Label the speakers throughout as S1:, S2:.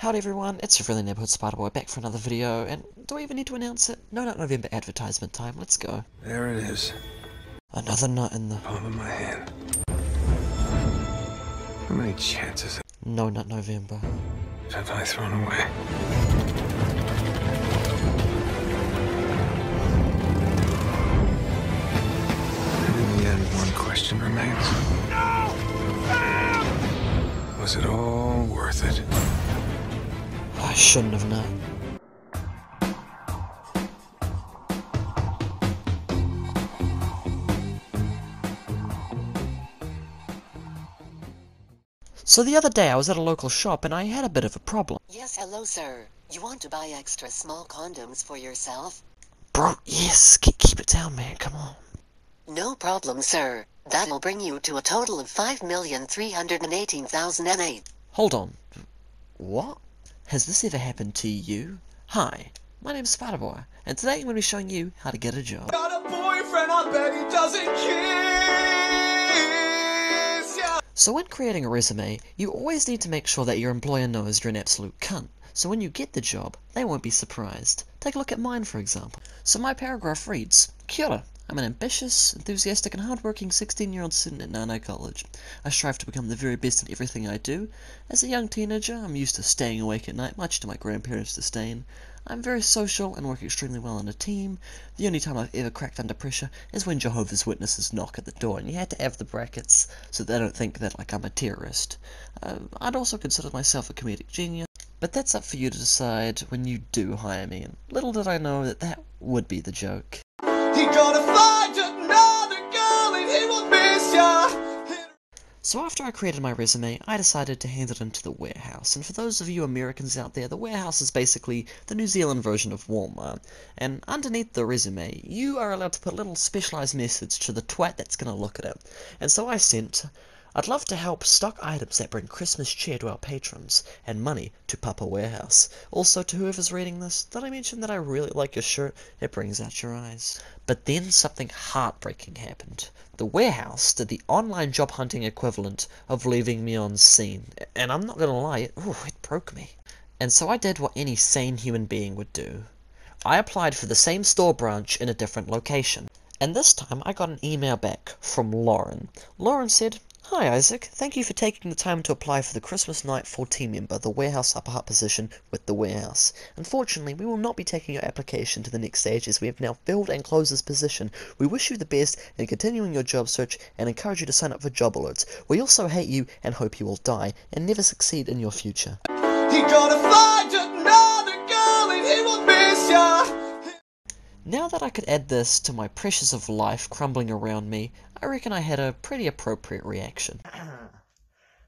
S1: Howdy everyone, it's your friendly neighborhood Spider-Boah back for another video, and do I even need to announce it? No, not November advertisement time, let's go.
S2: There it is.
S1: Another nut in the
S2: Palm of my hand. How many chances
S1: No Nut November.
S2: have I thrown away? And in the end, one question remains. No! Was it all worth it?
S1: I shouldn't have nut. So the other day I was at a local shop and I had a bit of a problem.
S3: Yes, hello, sir. You want to buy extra small condoms for yourself?
S1: Bro, yes, keep it down, man, come on.
S3: No problem, sir. That'll bring you to a total of 5,318,000 NA.
S1: Hold on. What? Has this ever happened to you? Hi, my name's Spider-Boah, and today I'm going to be showing you how to get a job.
S4: Got a boyfriend, I bet he doesn't kiss ya.
S1: So when creating a resume, you always need to make sure that your employer knows you're an absolute cunt. So when you get the job, they won't be surprised. Take a look at mine, for example. So my paragraph reads, Kia ora. I'm an ambitious, enthusiastic and hard-working 16-year-old student at Untitled College. I strive to become the very best in everything I do. As a young teenager, I'm used to staying awake at night, much to my grandparents' disdain. I'm very social and work extremely well in a team. The only time I've ever cracked under pressure is when Jehovah's Witnesses knock at the door, and you had to have the brackets so they don't think that I'm a terrorist. I'd also consider myself a comedic genius, but that's up for you to decide when you do hire me, and little did I know that that would be the joke.
S4: He gonna find another girl and he will miss ya.
S1: So after I created my resume, I decided to hand it into the warehouse. And for those of you Americans out there, the warehouse is basically the New Zealand version of Walmart. And underneath the resume, you are allowed to put a little specialized message to the twat that's going to look at it. And so I sent, I'd love to help stock items that bring Christmas cheer to our patrons, and money to Papa Warehouse. Also, to whoever's reading this, did I mention that I really like your shirt? It brings out your eyes. But then something heartbreaking happened. The warehouse did the online job hunting equivalent of leaving me on scene. And I'm not gonna lie, it broke me. And so I did what any sane human being would do. I applied for the same store branch in a different location. And this time I got an email back from Lauren. Lauren said, Hi Isaac, thank you for taking the time to apply for the Christmas Night 4 team member, the warehouse upper hut position with the warehouse. Unfortunately, we will not be taking your application to the next stage as we have now filled and closed this position. We wish you the best in continuing your job search and encourage you to sign up for job alerts. We also hate you and hope you will die and never succeed in your future.
S4: He gonna find another girl and he will miss ya.
S1: Now that I could add this to my pressures of life crumbling around me, I reckon I had a pretty appropriate reaction.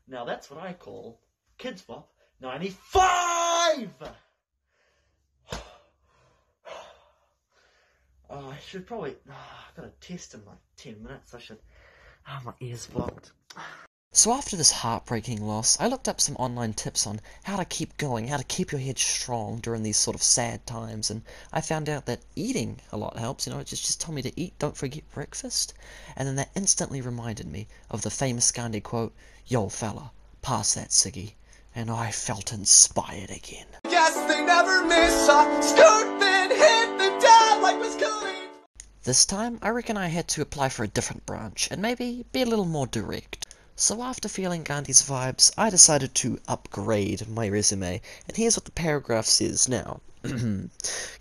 S5: Now that's what I call Kids Bop 95! I should probably... I've got a test in like 10 minutes. I should... my ear's blocked.
S1: So after this heartbreaking loss, I looked up some online tips on how to keep going, how to keep your head strong during these sort of sad times, and I found out that eating a lot helps. It just told me to eat, don't forget breakfast. And then that instantly reminded me of the famous Gandhi quote, Yo fella, pass that ciggy. And I felt inspired again.
S4: Yes, they never miss ya. Skirt then hit the dad like Miss Khalifa.
S1: This time, I reckon I had to apply for a different branch, and maybe be a little more direct. So after feeling Gandhi's vibes, I decided to upgrade my resume, and here's what the paragraph says now.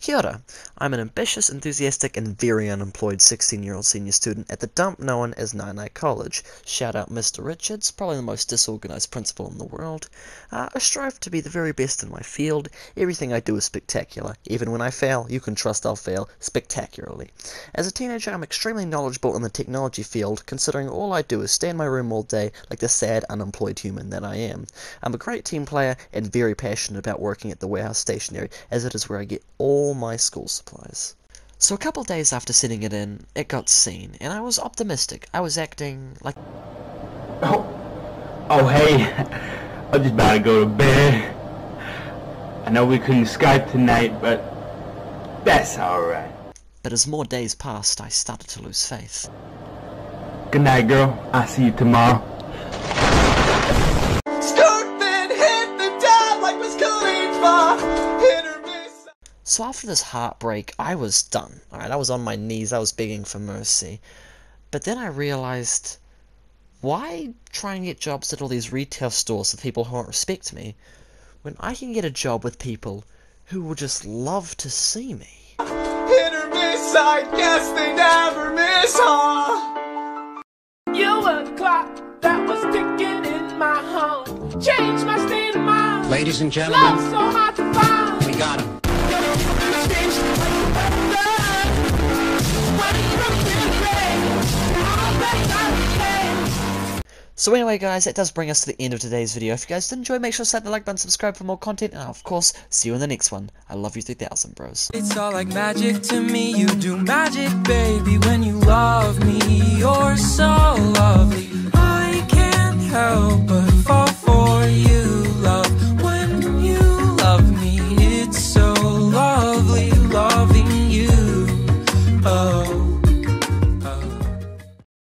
S1: Kia ora. I'm an ambitious, enthusiastic, and very unemployed 16-year-old senior student at the dump known as Nine College. Shout out Mr. Richards, probably the most disorganized principal in the world. I strive to be the very best in my field. Everything I do is spectacular. Even when I fail, you can trust I'll fail spectacularly. As a teenager, I'm extremely knowledgeable in the technology field, considering all I do is stay in my room all day like the sad, unemployed human that I am. I'm a great team player and very passionate about working at the warehouse stationery, as it is where I get all my school supplies. So a couple days after sending it in, it got seen, and I was optimistic. I was acting like...
S6: Oh hey, I'm just about to go to bed. I know we couldn't Skype tonight, but that's alright.
S1: But as more days passed, I started to lose faith.
S6: Good night, girl. I'll see you tomorrow.
S4: Skirt then hit the dad like Miss Khalifa. my hit or miss.
S1: So after this heartbreak, I was done. Alright, I was on my knees, I was begging for mercy. But then I realized, why try and get jobs at all these retail stores with people who won't respect me, when I can get a job with people who will just love to see me?
S4: Hit or miss, I guess they never miss, huh?
S7: You were the clock that was ticking in my heart. Changed my state of mind.
S8: Ladies and
S7: Love
S8: gentlemen,
S7: so hard to find.
S8: we got him.
S1: So anyway guys, that does bring us to the end of today's video. If you guys did enjoy, make sure to slap the like button, subscribe for more content, and I'll of course see you in the next one. I love you 3000, bros.
S9: It's all like magic to me. You do magic, baby, when you love me. You're so lovely. I can't help but fall for you.